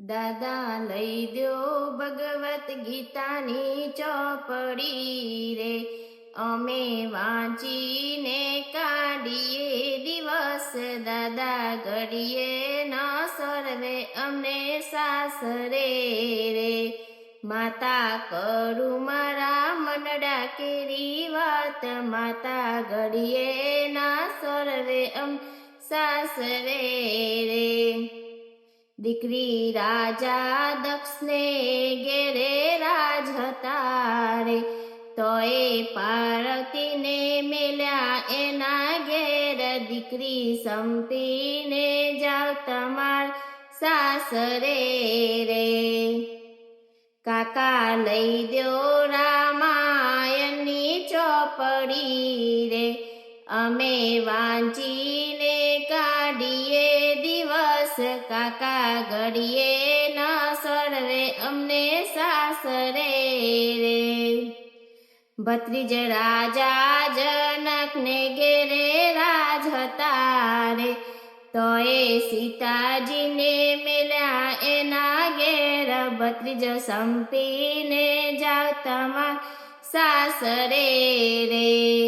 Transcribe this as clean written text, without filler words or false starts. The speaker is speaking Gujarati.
દાદા લઈ દો ભગવત ગીતાની ચોપડી રે, અમે વાંચીને કાઢીએ દિવસ. દાદા ઘડીએ ન સર્વે અમને સાસરે રે, માતા કરું મારા મનડા કેરી વાત. માતા ઘડીએ ના સર્વે અમ સાસરે રે. દીકરી રાજા દક્ષને ઘેરે રાજ હતા રે, તોય પાર્વતીને મેલ્યા એના ઘેર. દીકરી સંપીને જાવ તમાર સાસરે રે. કાકા લઈ દો રામાયણની ચોપડી રે, અમે વાંચીને કાઢીએ દિવસ. કાકા ઘડીએ ન સર્વે અમને સાસરે રે. ભત્રીજ રાજા જનકને ઘેરે રાજ હતા રે, તોય સીતાજીને મેલ્યા એના ઘેર. ભત્રીજ સંપીને જાવ તમાર સાસરે રે.